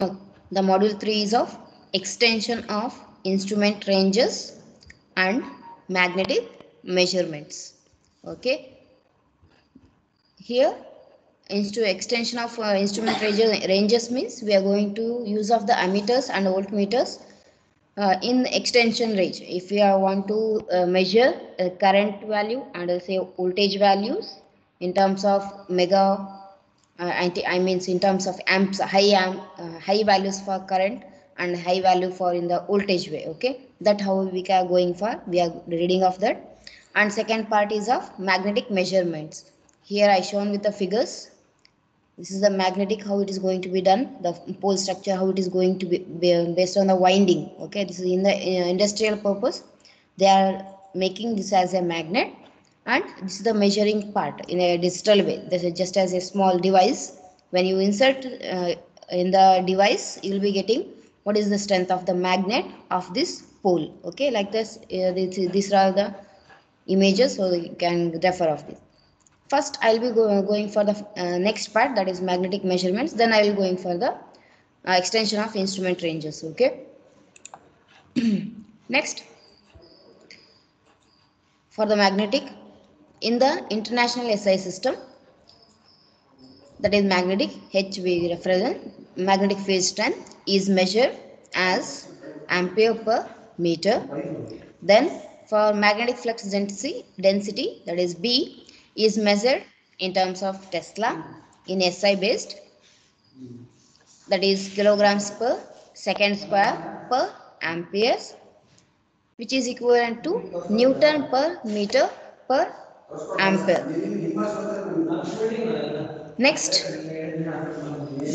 Oh, the module 3 is of extension of instrument ranges and magnetic measurements. Okay, here extension of instrument ranges means we are going to use of the ammeters and voltmeters in extension range. If we want to measure current value and say voltage values in terms of mega I means in terms of amps, high values for current and high value for in the voltage way. Okay, that how we are going for, we are reading of that. And second part is of magnetic measurements. Here I shown with the figures. This is the magnetic, how it is going to be done, the pole structure, how it is going to be based on the winding. Okay, this is in the industrial purpose. They are making this as a magnet, and this is the measuring part in a digital way. This is just as a small device. When you insert in the device, you will be getting what is the strength of the magnet of this pole. Okay, like this, these are the images, so you can refer of this. First I will be going for the next part, that is magnetic measurements, then I will going for the extension of instrument ranges. Okay, next, for the magnetic, in the international SI system, that is magnetic, H we represent magnetic field strength is measured as ampere per meter. Then for magnetic flux density, that is B, is measured in terms of Tesla in SI based, that is kilograms per second square per amperes, which is equivalent to Newton per meter per ampere. Next,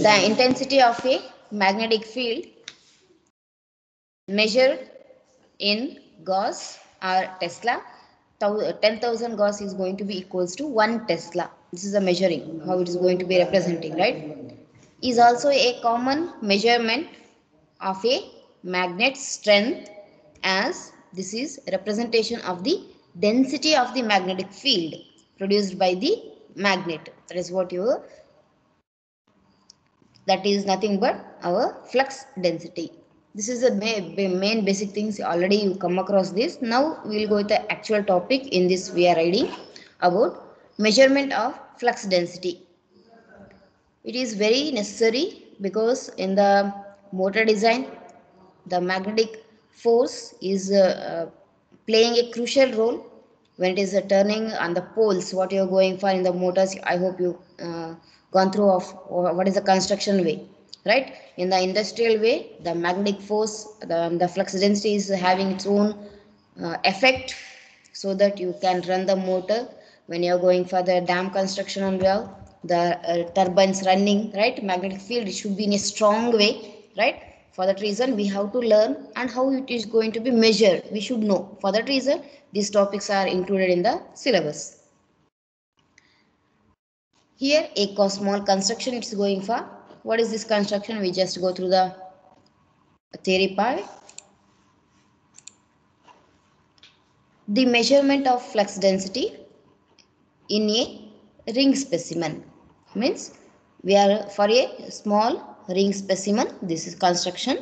the intensity of a magnetic field measured in Gauss or Tesla. 10,000 Gauss is going to be equals to 1 Tesla. This is the measuring, how it is going to be representing, right? Is also a common measurement of a magnet strength, as this is representation of the density of the magnetic field produced by the magnet. That is what you, that is nothing but our flux density. This is the main basic things, already you come across this. Now we will go with the actual topic. In this we are reading about measurement of flux density. It is very necessary because in the motor design, the magnetic force is playing a crucial role when it is turning on the poles. What you are going for in the motors, I hope you gone through of what is the construction way, right? In the industrial way, the magnetic force, the flux density is having its own effect, so that you can run the motor when you are going for the dam construction and well, the turbines running, right? Magnetic field should be in a strong way, right? For that reason we have to learn, and how it is going to be measured we should know. For that reason these topics are included in the syllabus. Here a small construction it's going for. What is this construction? We just go through the theory part. The measurement of flux density in a ring specimen means, we are for a small ring specimen, this is construction.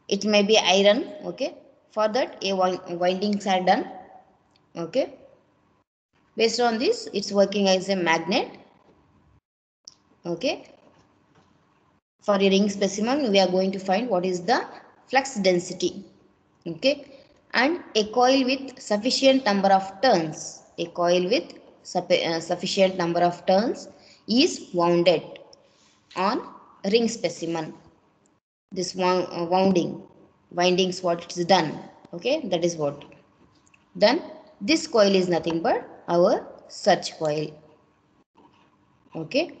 It may be iron. Okay, for that a windings are done. Okay, based on this it's working as a magnet. Okay, for a ring specimen we are going to find what is the flux density. Okay, and a coil with sufficient number of turns, a coil with sufficient number of turns is wounded on ring specimen. This windings what it is done. Okay, that is what. Then this coil is nothing but our search coil. Okay,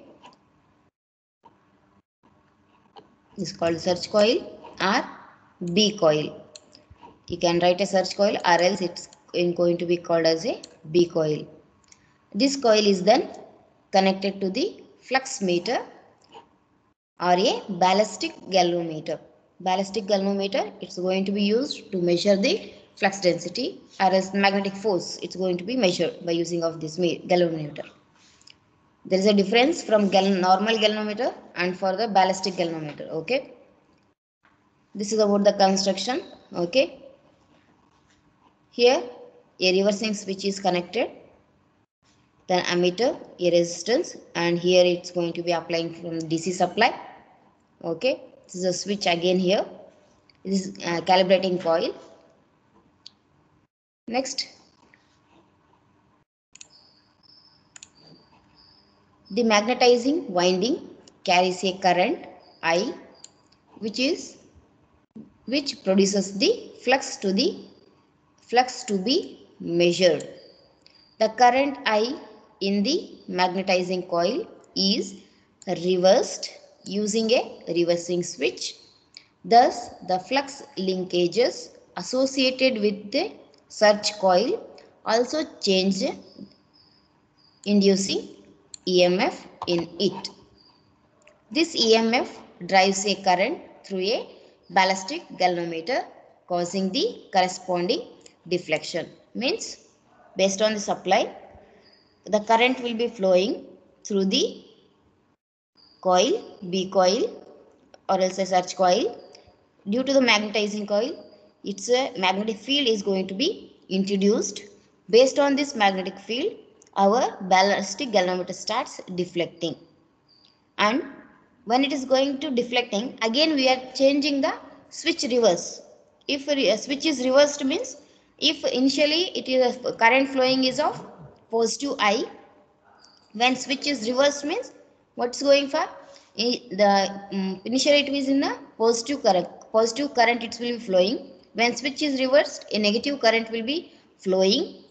this is called search coil or B coil. You can write a search coil, or else it's going to be called as a B coil. This coil is then connected to the flux meter or a ballistic galvanometer. Ballistic galvanometer, it's going to be used to measure the flux density, or as magnetic force, it's going to be measured by using of this galvanometer. There is a difference from normal galvanometer and for the ballistic galvanometer. Okay. This is about the construction. Okay. Here a reversing switch is connected, then ammeter, a resistance, and here it's going to be applying from DC supply. Okay. This is a switch again here. This is calibrating coil. Next, the magnetizing winding carries a current I, which produces the flux to be measured. The current I in the magnetizing coil is reversed using a reversing switch. Thus, the flux linkages associated with the search coil also change, inducing EMF in it. This EMF drives a current through a ballistic galvanometer, causing the corresponding deflection. Means, based on the supply, the current will be flowing through the coil, B coil, or else a search coil. Due to the magnetizing coil, its magnetic field is going to be introduced. Based on this magnetic field, our ballistic galvanometer starts deflecting. And when it is going to deflecting, again we are changing the switch reverse. If a switch is reversed means, if initially it is current flowing is of positive I, when switch is reversed means what's going for initially it is in a positive current it will be flowing. When switch is reversed, a negative current will be flowing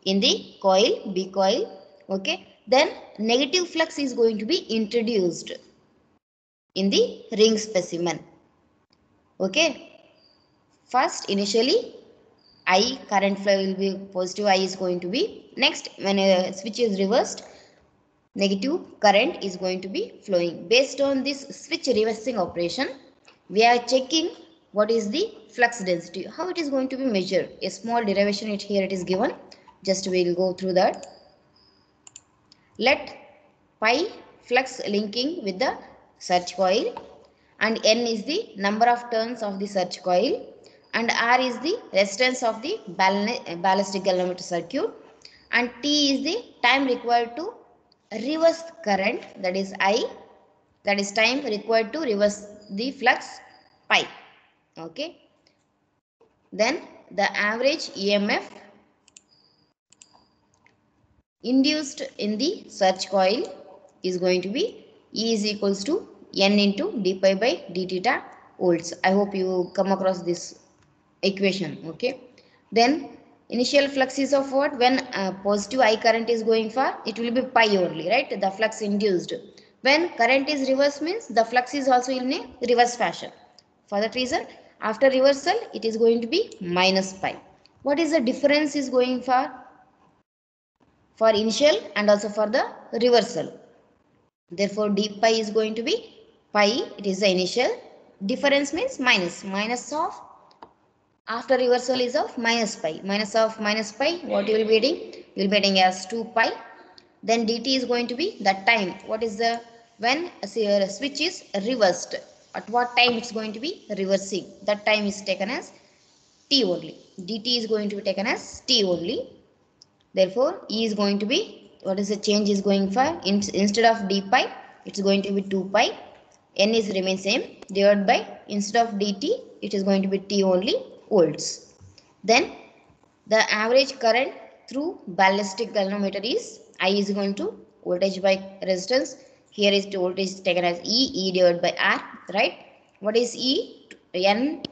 in the coil, B coil. Okay, then negative flux is going to be introduced in the ring specimen. Okay, first initially I current flow will be positive I is going to be. Next, when a switch is reversed, negative current is going to be flowing. Based on this switch reversing operation, we are checking what is the flux density, how it is going to be measured. A small derivation here it is given. Just we will go through that. Let pi flux linking with the search coil, and N is the number of turns of the search coil, and R is the resistance of the ballistic galvanometer circuit, and T is the time required to reverse current, that is I, that is time required to reverse the flux pi. Okay. Then the average EMF induced in the search coil is going to be E is equals to N into d pi by d theta volts. I hope you come across this equation. Okay. Then initial flux is of what? When positive I current is going for, it will be pi only, right? The flux induced. When current is reverse means the flux is also in a reverse fashion. For that reason, after reversal, it is going to be minus pi. What is the difference is going for? For initial and also for the reversal. Therefore, d pi is going to be pi, it is the initial. Difference means minus of, after reversal is of minus pi. Minus of minus pi, what you will be getting? You will be getting as 2 pi. Then dt is going to be the time. What is the, when a switch is reversed, at what time it's going to be reversing? That time is taken as t only. dt is going to be taken as t only. Therefore, E is going to be, what is the change is going for? Instead of d pi, it's going to be 2 pi. N is remain same, divided by, instead of dt, it is going to be t only, volts. Then, the average current through ballistic galvanometer is, I is going to voltage by resistance. Here is the voltage taken as E divided by R, right? What is E? N,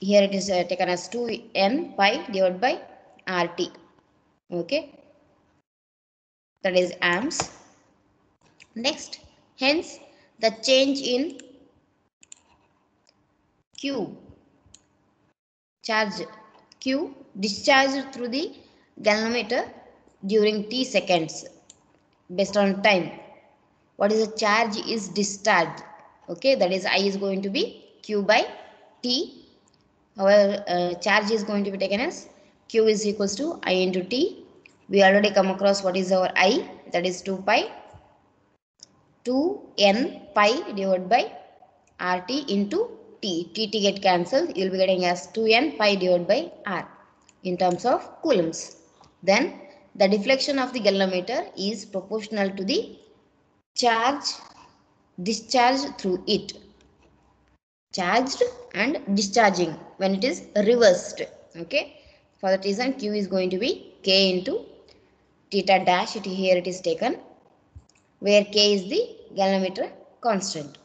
here it is taken as 2N pi divided by RT. Okay, that is amps. Next, hence the change in Q charge, Q discharged through the galvanometer during t seconds based on time. What is the charge is discharged? Okay, that is I is going to be Q by T. Our charge is going to be taken as Q is equals to I into T. We already come across what is our I, that is 2 pi. 2n pi divided by RT into T. T get cancelled. You will be getting as 2n pi divided by R in terms of coulombs. Then the deflection of the galvanometer is proportional to the charge discharged through it. Charged and discharging when it is reversed. Okay. For that reason, Q is going to be K into theta dash. Here it is taken, where K is the galvanometer constant.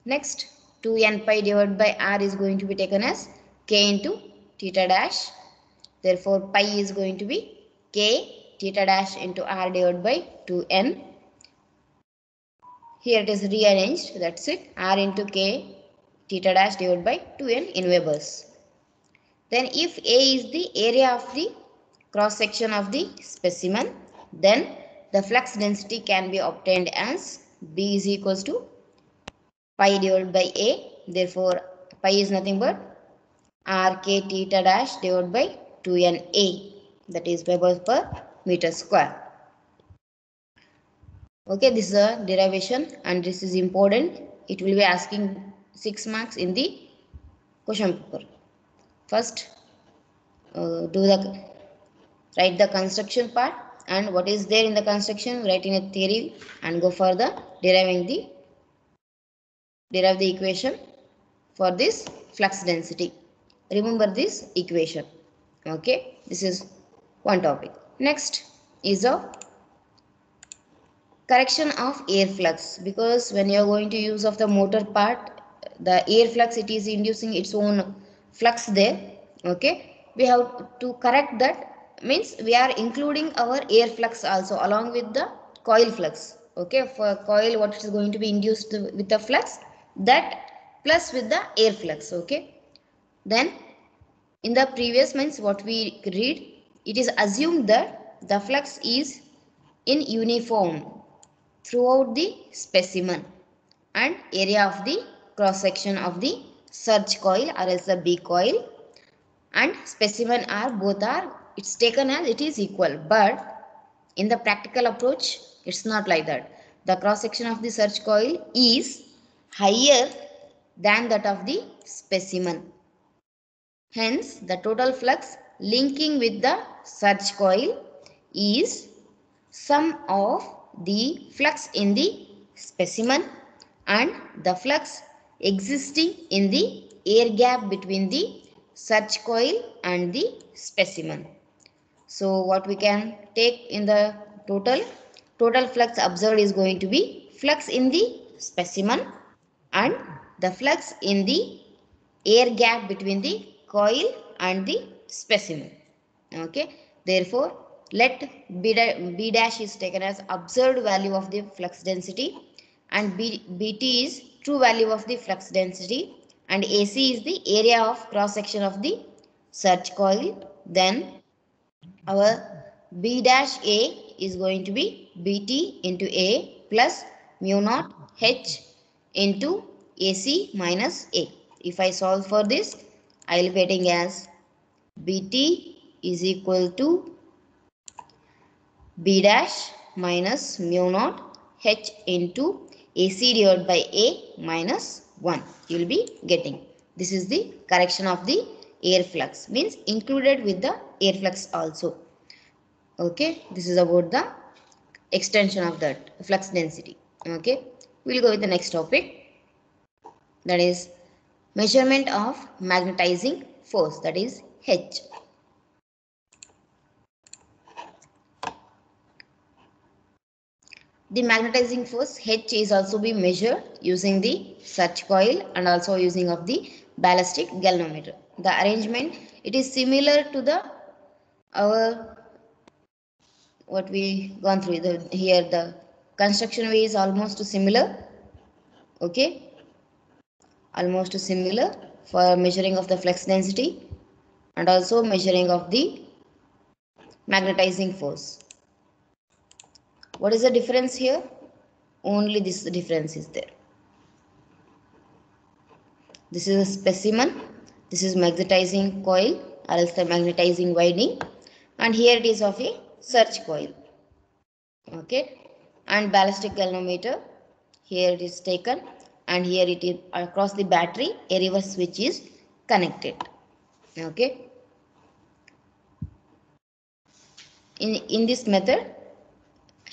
Next, 2n pi divided by R is going to be taken as K into theta dash. Therefore, pi is going to be K theta dash into R divided by 2n. Here it is rearranged. That's it. R into K theta dash divided by 2n in Webers. Then if A is the area of the cross section of the specimen, then the flux density can be obtained as B is equals to pi divided by A. Therefore, pi is nothing but RK theta dash divided by 2NA, that is Webers per meter square. Okay, this is a derivation and this is important. It will be asking 6 marks in the question paper. First, write the construction part, and what is there in the construction, write in a theory and go further derive the equation for this flux density. Remember this equation. Okay, this is one topic. Next is a correction of air flux, because when you are going to use of the motor part, the air flux, it is inducing its own flux there. Okay, we have to correct that, means we are including our air flux also along with the coil flux. Okay, for coil what is going to be induced with the flux, that plus with the air flux. Okay, then in the previous means what we read, it is assumed that the flux is in uniform throughout the specimen and area of the cross section of the surge coil or else the B coil and specimen are both are, it's taken as it is equal, but in the practical approach it's not like that. The cross section of the surge coil is higher than that of the specimen. Hence, the total flux linking with the surge coil is sum of the flux in the specimen and the flux existing in the air gap between the surge coil and the specimen. So, what we can take in the total flux observed is going to be flux in the specimen and the flux in the air gap between the coil and the specimen. Okay, therefore let B dash is taken as observed value of the flux density and BT is true value of the flux density and AC is the area of cross section of the surge coil. Then our B dash A is going to be BT into A plus mu naught H into AC minus A. If I solve for this, I will be getting as BT is equal to B dash minus mu naught H into AC divided by A minus 1. You will be getting. This is the correction of the air flux, means included with the air flux also. Okay, this is about the extension of that flux density. Okay, we will go with the next topic, that is measurement of magnetizing force, that is H. The magnetizing force H is also be measured using the surge coil and also using of the ballistic galvanometer. The arrangement, it is similar to the our what we gone through. Here the construction way is almost similar. Okay, almost similar for measuring of the flux density and also measuring of the magnetizing force. What is the difference here? Only this difference is there. This is a specimen, this is magnetizing coil or else the magnetizing winding, and here it is of a surge coil. Okay, and ballistic galvanometer, here it is taken, and here it is across the battery a reverse switch is connected. Okay, in this method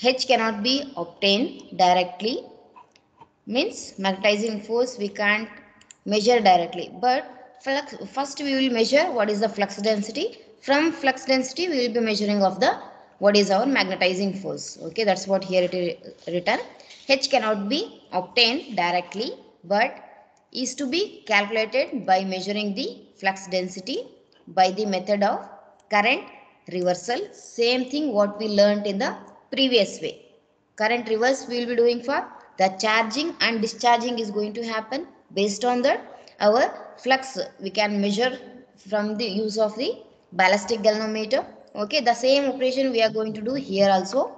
H cannot be obtained directly, means magnetizing force we can't measure directly, but flux, first we will measure what is the flux density. From flux density we will be measuring of the what is our magnetizing force. Okay, that's what here it is written. H cannot be obtained directly, but is to be calculated by measuring the flux density by the method of current reversal. Same thing what we learned in the previous way. Current reverse we will be doing for the charging and discharging is going to happen. Based on that our flux we can measure from the use of the ballistic galvanometer. Okay, the same operation we are going to do here also.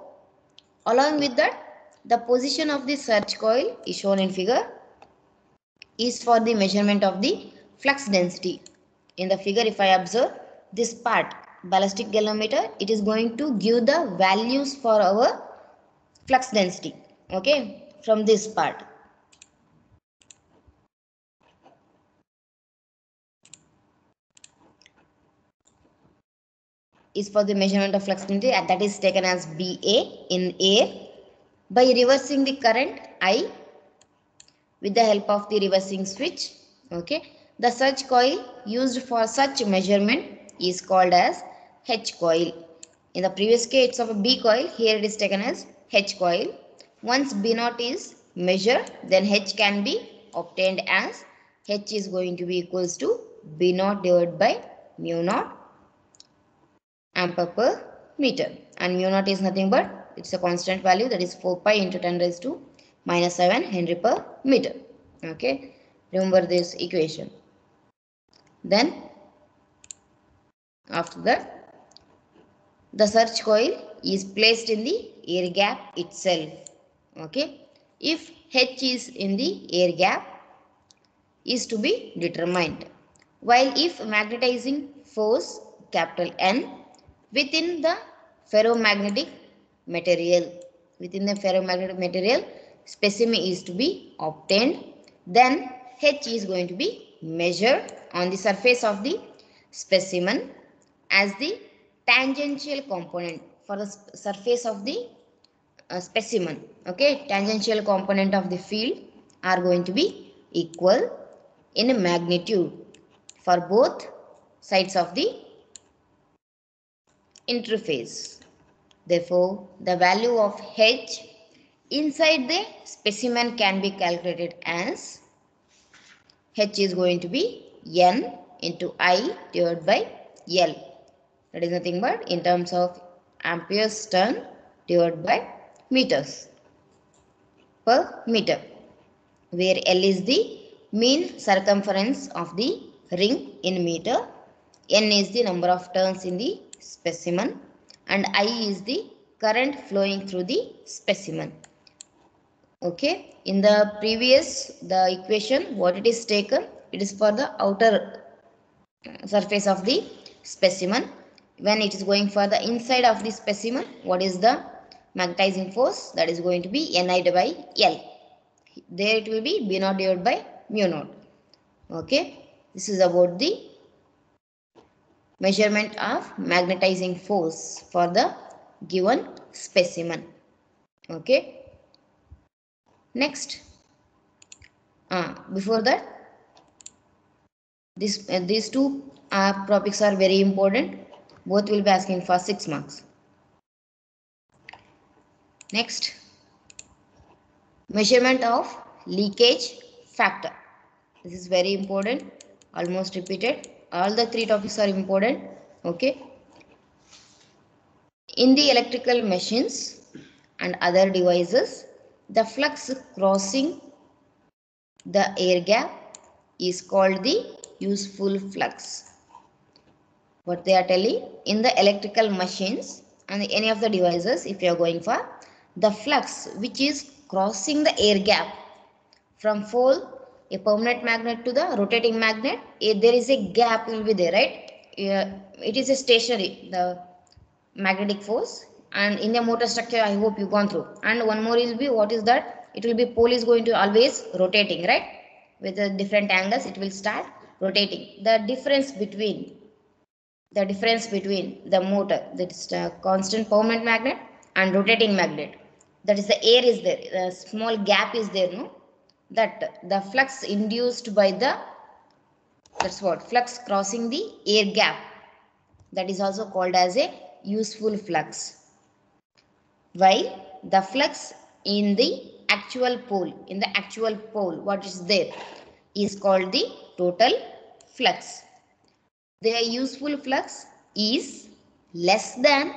Along with that, the position of the surge coil is shown in figure, is for the measurement of the flux density. In the figure if I observe this part ballistic galvanometer, it is going to give the values for our flux density. Okay, from this part is for the measurement of flux density, and that is taken as BA in air. By reversing the current I with the help of the reversing switch, okay, the surge coil used for such measurement is called as H coil. In the previous case it's of a B coil, here it is taken as H coil. Once B naught is measured, then H can be obtained as H is going to be equals to B naught divided by mu naught ampere per meter, and mu naught is nothing but it's a constant value, that is 4 pi into 10 raised to minus 7 Henry per meter. Okay, remember this equation. Then after that the surge coil is placed in the air gap itself. Okay, if H is in the air gap is to be determined, while if magnetizing force capital N within the ferromagnetic material, specimen is to be obtained, then H is going to be measured on the surface of the specimen as the tangential component for the surface of the specimen. Okay, tangential component of the field are going to be equal in magnitude for both sides of the interface. Therefore, the value of H inside the specimen can be calculated as H is going to be N into I divided by L. That is nothing but in terms of amperes turn divided by meters per meter, where L is the mean circumference of the ring in meter, N is the number of turns in the specimen, and I is the current flowing through the specimen. Okay, in the previous the equation what it is taken, it is for the outer surface of the specimen. When it is going for the inside of the specimen, what is the magnetizing force? That is going to be Ni by L. There it will be B naught divided by mu naught. Okay, this is about the measurement of magnetizing force for the given specimen. Okay, next, before that, these two topics are very important. Both will be asking for 6 marks. Next, measurement of leakage factor. This is very important, almost repeated. All the 3 topics are important. Okay, in the electrical machines and other devices, the flux crossing the air gap is called the useful flux. What they are telling, in the electrical machines and any of the devices, if you are going for the flux which is crossing the air gap from pole, a permanent magnet to the rotating magnet, there is a gap will be there, right? It is a stationary, the magnetic force, And in the motor structure, I hope you gone through. And one more will be, what is that? It will be pole is going to always rotating, right? With the different angles, it will start rotating. The difference between the motor, that is the constant permanent magnet and rotating magnet, that is the air is there, a small gap is there, no? That the flux induced by the, that's what, flux crossing the air gap, that is also called as a useful flux. While the flux in the actual pole, what is there is called the total flux. Their useful flux is less than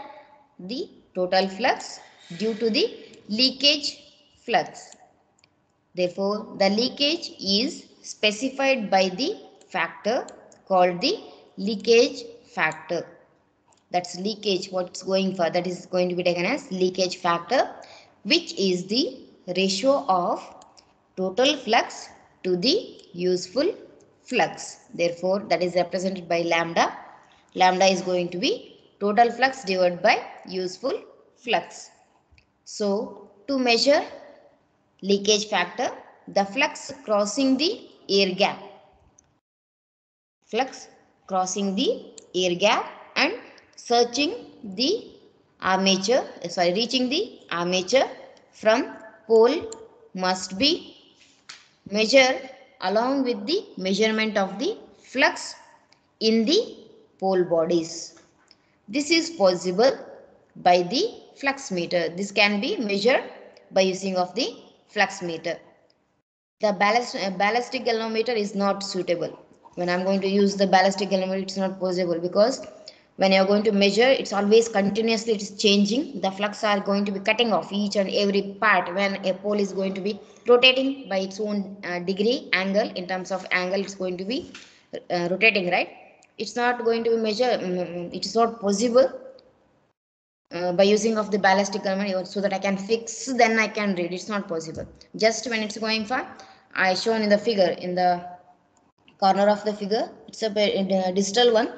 the total flux due to the leakage flux. Therefore, the leakage is specified by the factor called the leakage factor. That's leakage, what's going for, that is going to be taken as leakage factor, which is the ratio of total flux to the useful flux. Therefore, that is represented by lambda. Lambda is going to be total flux divided by useful flux. So, to measure leakage factor, the flux crossing the air gap, and searching the reaching the armature from pole must be measured along with the measurement of the flux in the pole bodies. This is possible by the flux meter. This can be measured by using of the flux meter. The ballistic galvanometer is not suitable. When I'm going to use the ballistic galvanometer, it's not possible, because when you're going to measure, it's always continuously, it's changing. The flux are going to be cutting off each and every part when a pole is going to be rotating by its own degree angle. In terms of angle, it's going to be rotating, right? It's not going to be measured. It is not possible by using of the ballistic galvanometer, so that I can fix, then I can read. It's not possible. Just when it's going for, I shown in the figure, in the corner of the figure, it's a digital one.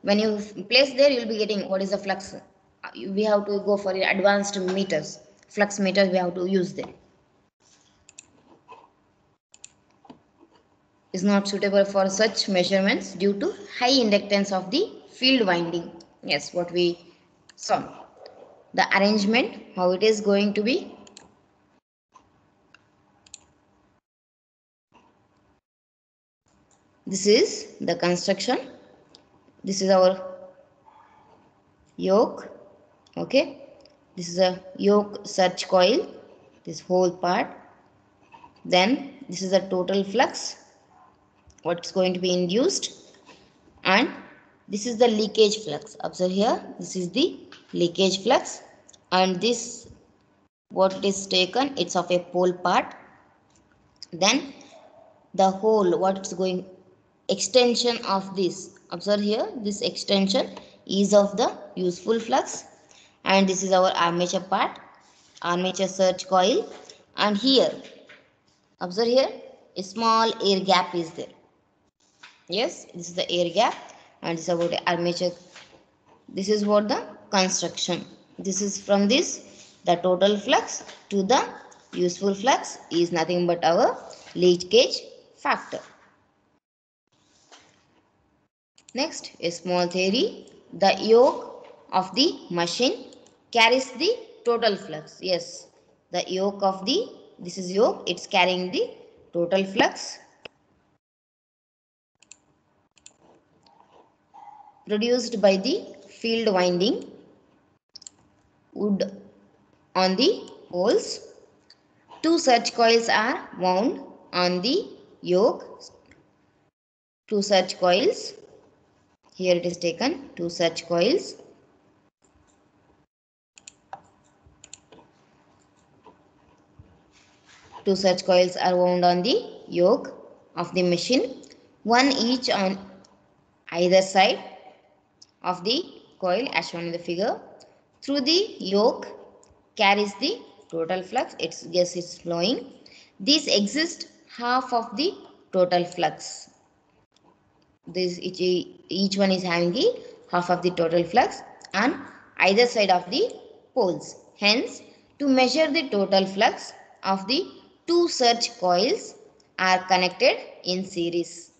When you place there, you'll be getting what is the flux. We have to go for advanced meters, flux meters we have to use them. Is not suitable for such measurements due to high inductance of the field winding. Yes, what we saw. The arrangement, how it is going to be. This is the construction. This is our yoke. Okay. This is a yoke surge coil. This whole part. Then this is the total flux. What's going to be induced. And this is the leakage flux. Observe here. This is the leakage flux. And this, what it is taken, it's of a pole part. Then the whole, what it's going, extension of this, observe here, this extension is of the useful flux, and this is our armature part, armature surge coil. And here, observe here, a small air gap is there. Yes, this is the air gap, and this is about the armature. This is what the construction. This is from this, the total flux to the useful flux is nothing but our leakage factor. Next, a small theory. The yoke of the machine carries the total flux. Yes, the yoke of the, this is yoke, it's carrying the total flux produced by the field winding wood on the poles. Two surge coils are wound on the yoke. Two surge coils. Here it is taken, two surge coils. Two such coils are wound on the yoke of the machine, one each on either side of the coil as shown in the figure. Through the yoke carries the total flux. It's gas is flowing. This exists half of the total flux. This each one is having the half of the total flux, and either side of the poles. Hence, to measure the total flux of the two such coils are connected in series,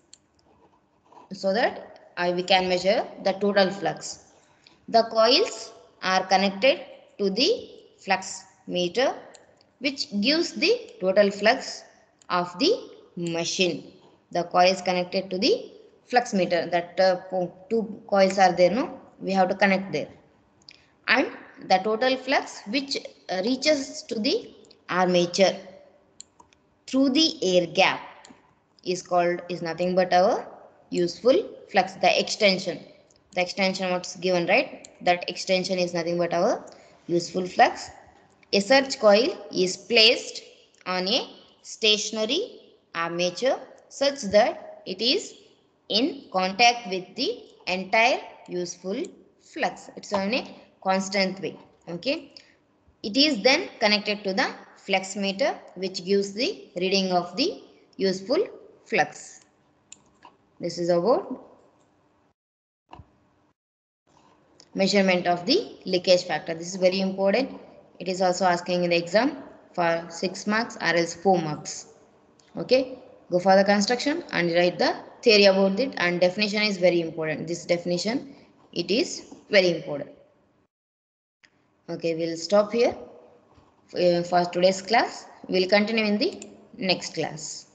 so that we can measure the total flux. The coils are connected to the flux meter, which gives the total flux of the machine. The coil is connected to the flux meter. That two coils are there, no? We have to connect there. And the total flux which reaches to the armature through the air gap is nothing but our useful flux, the extension what's given, right? That extension is nothing but our useful flux. A such coil is placed on a stationary armature such that it is in contact with the entire useful flux. It's on a constant way. Okay, it is then connected to the flux meter, which gives the reading of the useful flux. This is about measurement of the leakage factor. This is very important. It is also asking in the exam for 6 marks or else 4 marks. Okay, go for the construction and write the theory about it, and definition is very important. This definition, it is very important. Okay, we'll stop here for today's class. We'll continue in the next class.